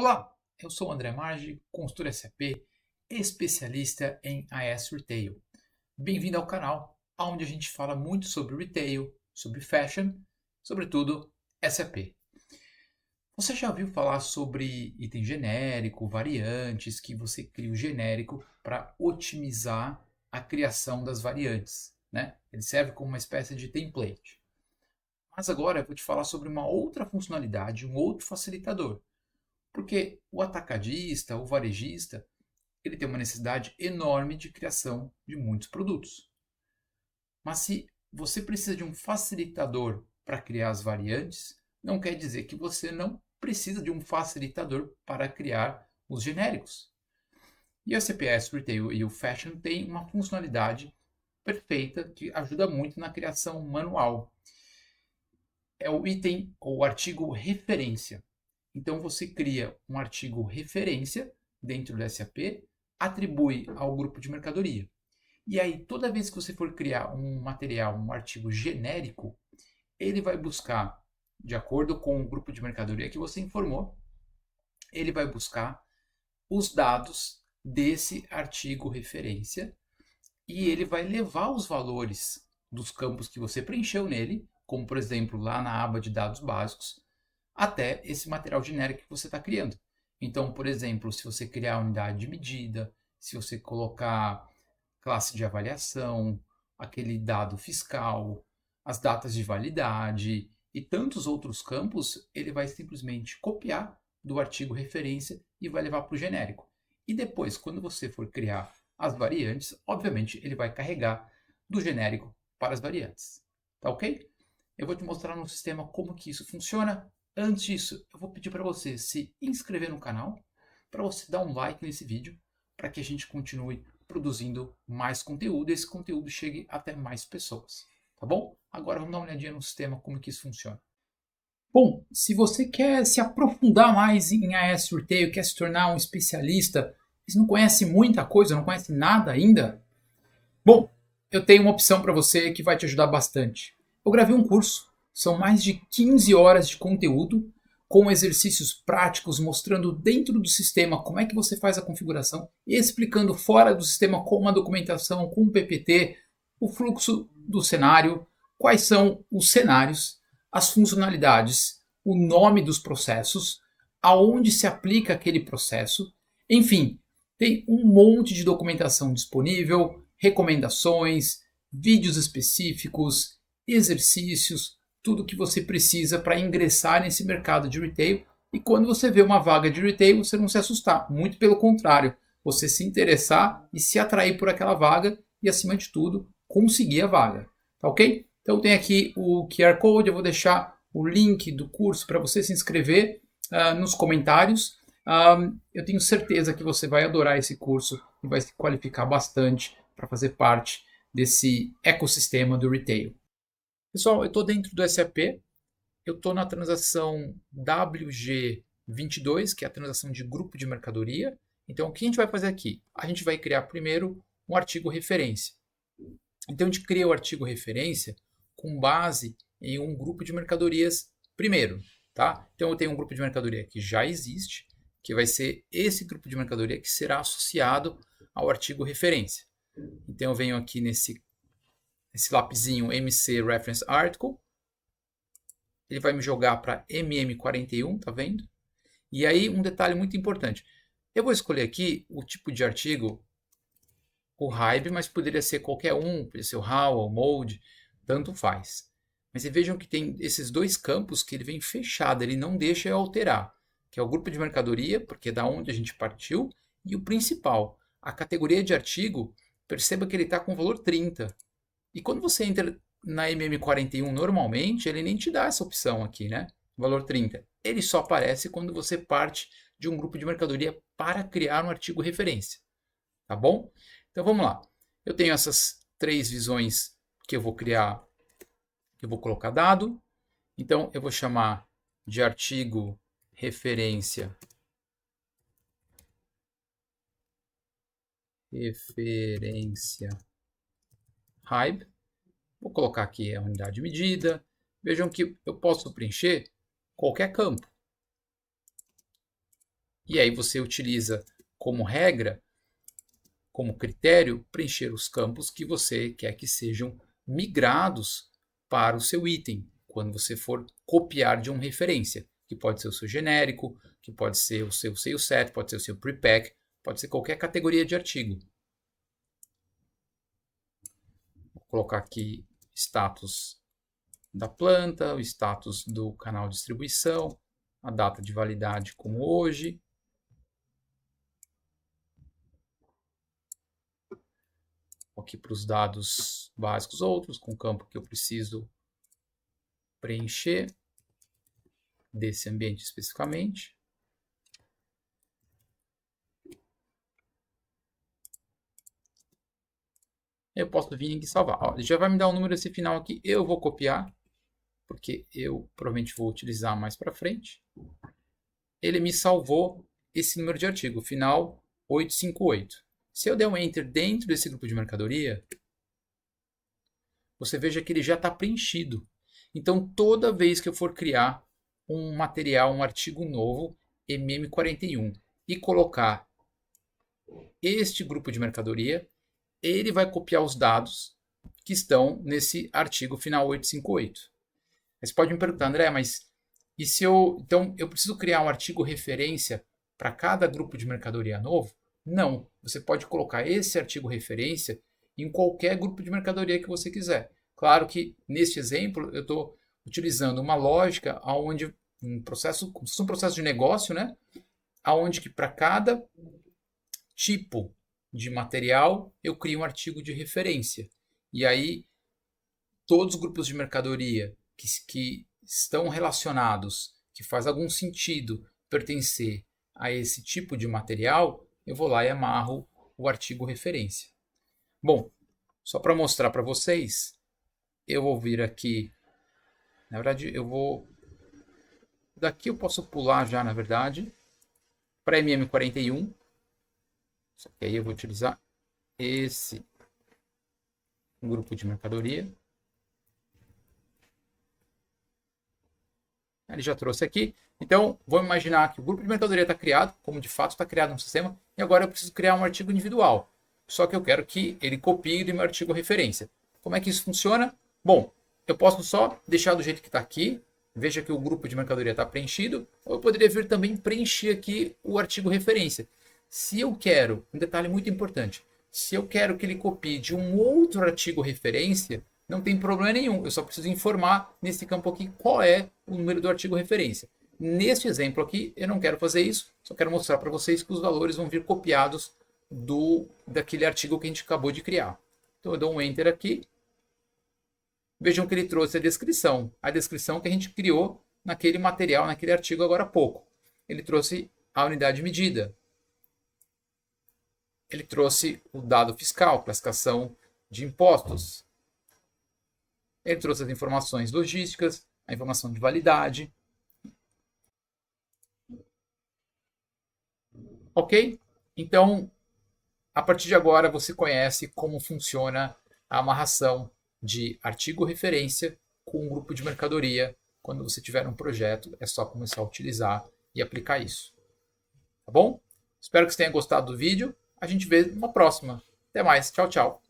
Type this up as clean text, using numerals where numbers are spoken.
Olá, eu sou o André Margi, consultor SAP, especialista em AS Retail. Bem-vindo ao canal, onde a gente fala muito sobre retail, sobre fashion, sobretudo SAP. Você já ouviu falar sobre item genérico, variantes, que você cria o genérico para otimizar a criação das variantes, né? Ele serve como uma espécie de template. Mas agora eu vou te falar sobre uma outra funcionalidade, um outro facilitador. Porque o atacadista, o varejista, ele tem uma necessidade enorme de criação de muitos produtos. Mas se você precisa de um facilitador para criar as variantes, não quer dizer que você não precisa de um facilitador para criar os genéricos. E o CPS Retail e o Fashion têm uma funcionalidade perfeita que ajuda muito na criação manual. É o item ou artigo referência. Então você cria um artigo referência dentro do SAP, atribui ao grupo de mercadoria. E aí, toda vez que você for criar um material, um artigo genérico, ele vai buscar, de acordo com o grupo de mercadoria que você informou, ele vai buscar os dados desse artigo referência e ele vai levar os valores dos campos que você preencheu nele, como por exemplo lá na aba de dados básicos, até esse material genérico que você está criando. Então, por exemplo, se você criar a unidade de medida, se você colocar classe de avaliação, aquele dado fiscal, as datas de validade e tantos outros campos, ele vai simplesmente copiar do artigo referência e vai levar para o genérico. E depois, quando você for criar as variantes, obviamente ele vai carregar do genérico para as variantes. Tá ok? Eu vou te mostrar no sistema como que isso funciona. Antes disso, eu vou pedir para você se inscrever no canal, para você dar um like nesse vídeo, para que a gente continue produzindo mais conteúdo e esse conteúdo chegue até mais pessoas, tá bom? Agora vamos dar uma olhadinha no sistema, como que isso funciona. Bom, se você quer se aprofundar mais em AS Retail, quer se tornar um especialista, mas não conhece muita coisa, não conhece nada ainda, bom, eu tenho uma opção para você que vai te ajudar bastante. Eu gravei um curso, são mais de 15 horas de conteúdo, com exercícios práticos mostrando dentro do sistema como é que você faz a configuração e explicando fora do sistema com uma documentação, com um PPT, o fluxo do cenário, quais são os cenários, as funcionalidades, o nome dos processos, aonde se aplica aquele processo, enfim, tem um monte de documentação disponível, recomendações, vídeos específicos, exercícios, tudo que você precisa para ingressar nesse mercado de retail. E quando você vê uma vaga de retail, você não se assustar, muito pelo contrário, você se interessar e se atrair por aquela vaga e, acima de tudo, conseguir a vaga. Tá ok? Então tem aqui o QR Code, eu vou deixar o link do curso para você se inscrever nos comentários. Eu tenho certeza que você vai adorar esse curso e vai se qualificar bastante para fazer parte desse ecossistema do retail. Pessoal, eu estou dentro do SAP, eu estou na transação WG22, que é a transação de grupo de mercadoria. Então, o que a gente vai fazer aqui? A gente vai criar primeiro um artigo referência. Então, a gente cria o artigo referência com base em um grupo de mercadorias primeiro. Tá? Então, eu tenho um grupo de mercadoria que já existe, que vai ser esse grupo de mercadoria que será associado ao artigo referência. Então, eu venho aqui nesse lapisinho MC Reference Article, ele vai me jogar para MM41, tá vendo? E aí um detalhe muito importante, eu vou escolher aqui o tipo de artigo, o HYBE, mas poderia ser qualquer um, poderia ser o HAL, o Mode, tanto faz. Mas vejam que tem esses dois campos que ele vem fechado, ele não deixa eu alterar, que é o grupo de mercadoria, porque é da onde a gente partiu, e o principal, a categoria de artigo, perceba que ele está com o valor 30. E quando você entra na MM41 normalmente, ele nem te dá essa opção aqui, né? Valor 30. Ele só aparece quando você parte de um grupo de mercadoria para criar um artigo referência. Tá bom? Então vamos lá. Eu tenho essas três visões que eu vou criar, que eu vou colocar dado. Então eu vou chamar de artigo referência HYBE. Vou colocar aqui a unidade de medida. Vejam que eu posso preencher qualquer campo. E aí você utiliza como regra, como critério, preencher os campos que você quer que sejam migrados para o seu item, quando você for copiar de uma referência, que pode ser o seu genérico, que pode ser o seu sales set, pode ser o seu prepack, pode ser qualquer categoria de artigo. Vou colocar aqui status da planta, o status do canal de distribuição, a data de validade como hoje. Aqui para os dados básicos outros, com o campo que eu preciso preencher desse ambiente especificamente. Eu posso vir aqui e salvar. Ó, ele já vai me dar o número desse final aqui, eu vou copiar, porque eu provavelmente vou utilizar mais para frente. Ele me salvou esse número de artigo, final 858. Se eu der um Enter dentro desse grupo de mercadoria, você veja que ele já está preenchido. Então, toda vez que eu for criar um material, um artigo novo, MM41, e colocar este grupo de mercadoria, ele vai copiar os dados que estão nesse artigo final 858. Você pode me perguntar, André, mas e se eu... Então, eu preciso criar um artigo referência para cada grupo de mercadoria novo? Não. Você pode colocar esse artigo referência em qualquer grupo de mercadoria que você quiser. Claro que, neste exemplo, eu estou utilizando uma lógica onde um processo de negócio, né? Onde que para cada tipo de material eu crio um artigo de referência. E aí, todos os grupos de mercadoria que estão relacionados, que faz algum sentido pertencer a esse tipo de material, eu vou lá e amarro o artigo referência. Bom, só para mostrar para vocês, eu vou vir aqui, na verdade eu vou, daqui eu posso pular já na verdade, para MM41, só que aí eu vou utilizar esse grupo de mercadoria. Ele já trouxe aqui. Então, vamos imaginar que o grupo de mercadoria está criado, como de fato está criado no sistema, e agora eu preciso criar um artigo individual. Só que eu quero que ele copie do meu artigo referência. Como é que isso funciona? Bom, eu posso só deixar do jeito que está aqui. Veja que o grupo de mercadoria está preenchido. Ou eu poderia vir também preencher aqui o artigo referência. Se eu quero, um detalhe muito importante, se eu quero que ele copie de um outro artigo referência, não tem problema nenhum, eu só preciso informar nesse campo aqui qual é o número do artigo referência. Neste exemplo aqui, eu não quero fazer isso, só quero mostrar para vocês que os valores vão vir copiados daquele artigo que a gente acabou de criar. Então eu dou um Enter aqui. Vejam que ele trouxe a descrição que a gente criou naquele material, naquele artigo agora há pouco. Ele trouxe a unidade de medida. Ele trouxe o dado fiscal, classificação de impostos. Ele trouxe as informações logísticas, a informação de validade. Ok? Então, a partir de agora, você conhece como funciona a amarração de artigo referência com um grupo de mercadoria. Quando você tiver um projeto, é só começar a utilizar e aplicar isso. Tá bom? Espero que você tenha gostado do vídeo. A gente vê numa próxima. Até mais. Tchau, tchau.